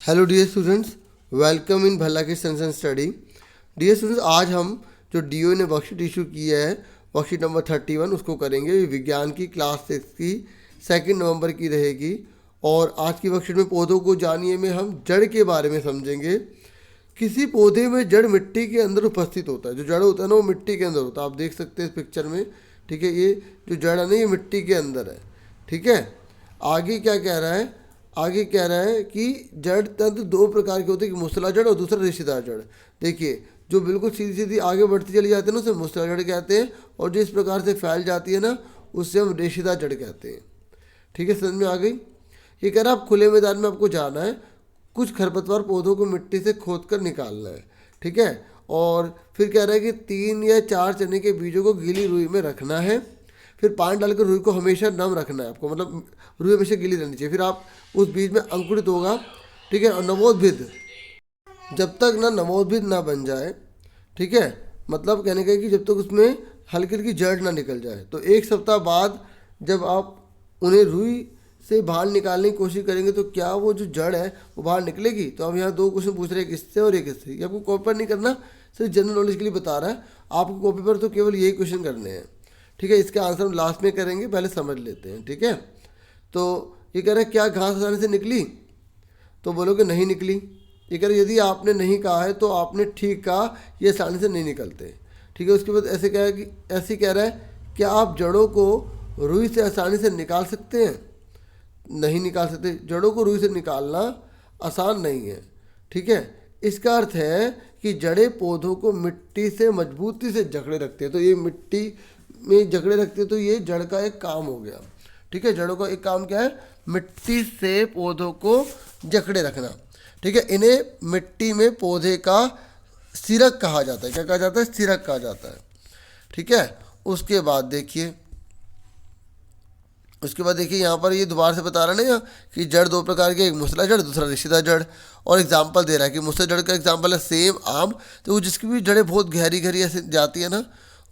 Hello dear students, welcome in भला की science and study. Dear students, आज हम जो डीओ ने वर्कशीट इशू किया है, वर्कशीट नंबर 31, उसको करेंगे। ये विज्ञान की क्लास 6 की 2 नवंबर की रहेगी। और आज की वर्कशीट में पौधों को जानिए में हम जड़ के बारे में समझेंगे। किसी पौधे में जड़ मिट्टी के अंदर उपस्थित होता है। जो जड़ होता है ना, वो मिट्टी के अंदर होता है। आप देख सकते हैं इस पिक्चर में, ठीक है। ये जो जड़ है ना, ये मिट्टी के अंदर है, ठीक है। आगे क्या कह रहा है, आगे कह रहा है कि जड़ तंत्र दो प्रकार के होते हैं, कि मूसला जड़ और दूसरा रेशेदार जड़। देखिए, जो बिल्कुल सीधी सीधी आगे बढ़ती चली जाती है ना, उसे मूसला जड़ कहते हैं। और जो इस प्रकार से फैल जाती है ना, उससे हम रेशेदार जड़ कहते हैं। ठीक है, समझ में आ गई। ये कह रहा है आप खुले मैदान में आपको जाना है, कुछ खरपतवार पौधों को मिट्टी से खोद कर निकालना है, ठीक है। और फिर कह रहा है कि 3 या 4 चने के बीजों को गीली रुई में रखना है। फिर पानी डालकर रुई को हमेशा नम रखना है आपको, मतलब रुई हमेशा गीली रहनी चाहिए। फिर आप उस बीज में अंकुरित होगा, ठीक है। और नवोद्भिद, जब तक ना नवोद्भिद ना बन जाए, ठीक है, मतलब कहने का है कि जब तक उसमें हल्की हल्की जड़ ना निकल जाए। तो 1 सप्ताह बाद जब आप उन्हें रुई से बाहर निकालने की कोशिश करेंगे, तो क्या वो जो जड़ है वो बाहर निकलेगी। तो हम यहाँ 2 क्वेश्चन पूछ रहे हैं, एक इससे और एक इससे। ये आपको कॉपी पर नहीं करना, सिर्फ जनरल नॉलेज के लिए बता रहा है आपको। कॉपी पर तो केवल यही क्वेश्चन करने हैं, ठीक है। इसका आंसर हम लास्ट में करेंगे, पहले समझ लेते हैं, ठीक है। तो ये कह रहे हैं क्या घास आसानी से निकली, तो बोलोगे नहीं निकली। ये कह रहे यदि आपने नहीं कहा है तो आपने ठीक कहा, ये आसानी से नहीं निकलते, ठीक है। उसके बाद ऐसे कह कि ऐसे कह रहा है क्या आप जड़ों को रुई से आसानी से निकाल सकते हैं। नहीं निकाल सकते, जड़ों को रुई से निकालना आसान नहीं है, ठीक है। इसका अर्थ है कि जड़ें पौधों को मिट्टी से मजबूती से जकड़े रखते हैं। तो ये मिट्टी में जकड़े रखते हैं, तो ये जड़ का एक काम हो गया, ठीक है। जड़ों का एक काम क्या है, मिट्टी से पौधों को जकड़े रखना, ठीक है। इन्हें मिट्टी में पौधे का सिरक कहा जाता है। क्या कहा जाता है, सिरक कहा जाता है, ठीक है। उसके बाद देखिए, यहाँ पर ये दोबारा से बता रहा है ना कि जड़ 2 प्रकार के, एक मूसला जड़, दूसरा रेशेदार जड़। और एग्जाम्पल दे रहा है कि मूसला जड़ का एग्जाम्पल है सेम, आम। तो वो जिसकी भी जड़ें बहुत गहरी गहरी ऐसे जाती है ना,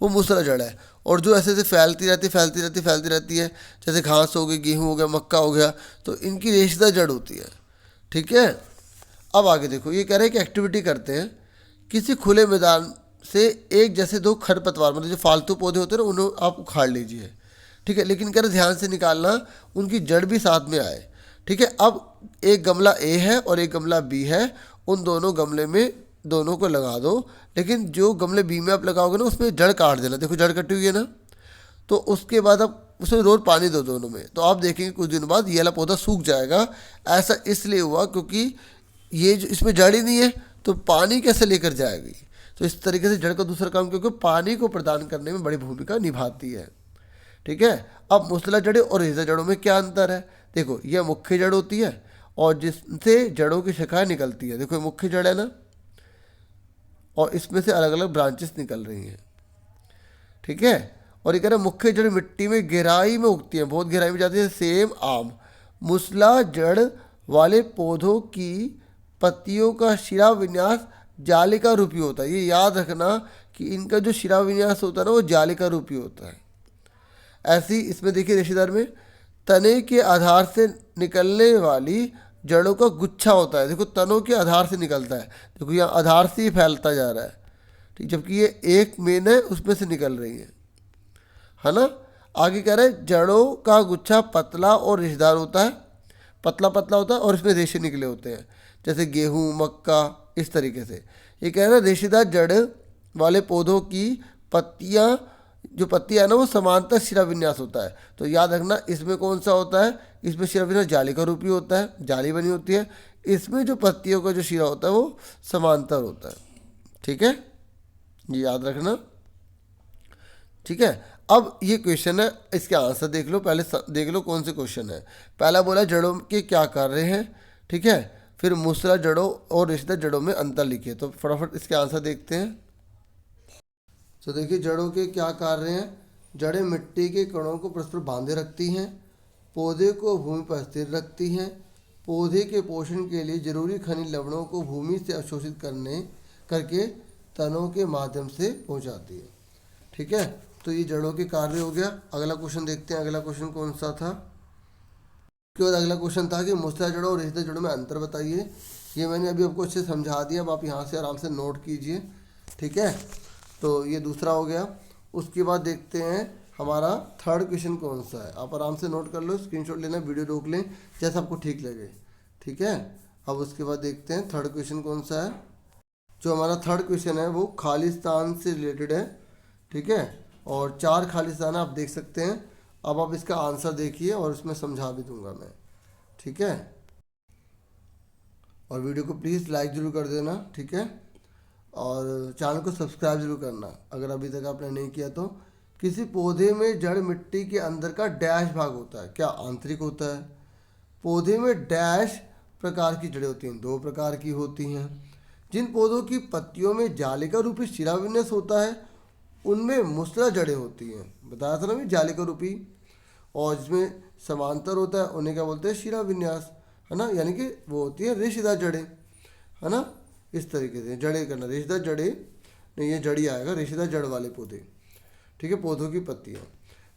वो मूसला जड़ है। और जो ऐसे ऐसे फैलती रहती है, जैसे घास हो गई, गेहूँ हो गया, मक्का हो गया, तो इनकी रेशेदार जड़ होती है, ठीक है। अब आगे देखो, ये कह रहे हैं कि एक्टिविटी करते हैं। किसी खुले मैदान से एक जैसे 2 खरपतवार, मतलब जो फालतू पौधे होते हैं ना, उन्हें आप उखाड़ लीजिए, ठीक है। लेकिन कह रहे ध्यान से निकालना, उनकी जड़ भी साथ में आए, ठीक है। अब एक गमला ए है और एक गमला बी है, उन दोनों गमले में दोनों को लगा दो। लेकिन जो गमले बी में आप लगाओगे ना, उसमें जड़ काट देना। देखो जड़ कटी हुई है ना, तो उसके बाद आप उसमें रोज पानी दो दोनों में। तो आप देखेंगे कुछ दिन बाद ये वाला पौधा सूख जाएगा। ऐसा इसलिए हुआ क्योंकि ये जो इसमें जड़ ही नहीं है, तो पानी कैसे लेकर जाएगी। तो इस तरीके से जड़ का दूसरा काम, क्योंकि पानी को प्रदान करने में बड़ी भूमिका निभाती है, ठीक है। अब मूसला जड़ें और रेशेदार जड़ों में क्या अंतर है, देखो यह मुख्य जड़ होती है और जिससे जड़ों की शाखाएं निकलती है। देखो ये मुख्य जड़ है ना, और इसमें से अलग अलग ब्रांचेस निकल रही हैं, ठीक है। और ये कह रहे हैं मुख्य जड़ मिट्टी में गहराई में उगती है, बहुत गहराई में जाती है, सेम आम। मूसला जड़ वाले पौधों की पत्तियों का शिरा विन्यास जालिका रूपी होता है। ये याद रखना कि इनका जो शिरा विन्यास होता है ना, वो जालिका रूपी होता है। ऐसी इसमें देखिए रेशेदार में तने के आधार से निकलने वाली जड़ों का गुच्छा होता है। देखो तनों के आधार से निकलता है, देखो यहाँ आधार से ही फैलता जा रहा है, ठीक। जबकि ये एक मेन है, उसमें से निकल रही है ना। आगे कह रहे हैं जड़ों का गुच्छा पतला और रेशेदार होता है, पतला पतला होता है, और इसमें रेशे निकले होते हैं, जैसे गेहूँ, मक्का, इस तरीके से। ये कह रहे हैं रेशेदार जड़ वाले पौधों की पत्तियाँ, जो पत्तियाँ है ना, वो समांतर शिरा विन्यास होता है। तो याद रखना इसमें कौन सा होता है, इसमें शिरा विन्यास जालिका रूपी होता है, जाली बनी होती है। इसमें जो पत्तियों का जो शिरा होता है वो समांतर होता है, ठीक है, ये याद रखना, ठीक है। अब ये क्वेश्चन है, इसके आंसर देख लो। पहले देख लो कौन से क्वेश्चन है। पहला बोला जड़ों के क्या कार्य हैं, ठीक है। फिर मूसला जड़ों और रेशेदार जड़ों में अंतर लिखिए। तो फटाफट इसके आंसर देखते हैं। तो देखिए जड़ों के क्या कार्य हैं। जड़ें मिट्टी के कणों को परस्पर बांधे रखती हैं, पौधे को भूमि पर स्थिर रखती हैं, पौधे के पोषण के लिए जरूरी खनिज लवणों को भूमि से अवशोषित करके तनों के माध्यम से पहुंचाती है, ठीक है। तो ये जड़ों के कार्य हो गया। अगला क्वेश्चन देखते हैं। अगला क्वेश्चन कौन सा था, उसके बाद अगला क्वेश्चन था कि मूसला जड़ों और रेशेदार जड़ों में अंतर बताइए। ये मैंने अभी आपको अच्छे से समझा दिया, अब आप यहाँ से आराम से नोट कीजिए, ठीक है। तो ये दूसरा हो गया। उसके बाद देखते हैं हमारा थर्ड क्वेश्चन कौन सा है। आप आराम से नोट कर लो, स्क्रीनशॉट लेना, वीडियो रोक लें, जैसा आपको ठीक लगे, ठीक है। अब उसके बाद देखते हैं थर्ड क्वेश्चन कौन सा है। जो हमारा थर्ड क्वेश्चन है वो खालिस्तान से रिलेटेड है, ठीक है। और 4 खालिस्तान आप देख सकते हैं। अब आप इसका आंसर देखिए और उसमें समझा भी दूंगा मैं, ठीक है। और वीडियो को प्लीज़ लाइक ज़रूर कर देना, ठीक है। और चैनल को सब्सक्राइब जरूर करना अगर अभी तक आपने नहीं किया तो। किसी पौधे में जड़ मिट्टी के अंदर का डैश भाग होता है, क्या आंतरिक होता है। पौधे में डैश प्रकार की जड़ें होती हैं, 2 प्रकार की होती हैं। जिन पौधों की पत्तियों में जालिका रूपी शिराविन्यास होता है उनमें मुसला जड़ें होती हैं, बताया था ना मैं जालिका रूपी। और जिसमें समांतर होता है उन्हें क्या बोलते हैं, शिराविन्यास, है ना, यानी कि वो होती है रेशेदार जड़ें, है ना। इस तरीके से जड़ें करना, रेशेदार जड़ें नहीं, ये जड़ी आएगा, रेशेदार जड़ वाले पौधे, ठीक है, पौधों की पत्तियाँ।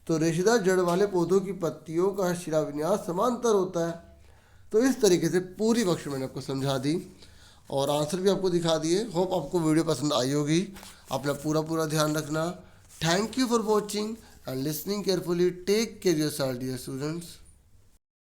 तो रेशेदार जड़ वाले पौधों की पत्तियों का शिराविन्यास समांतर होता है। तो इस तरीके से पूरी वर्कशीट मैंने आपको समझा दी और आंसर भी आपको दिखा दिए। होप आपको वीडियो पसंद आई होगी। अपना पूरा ध्यान रखना। Thank you for watching and listening carefully. Take care yourself dear students.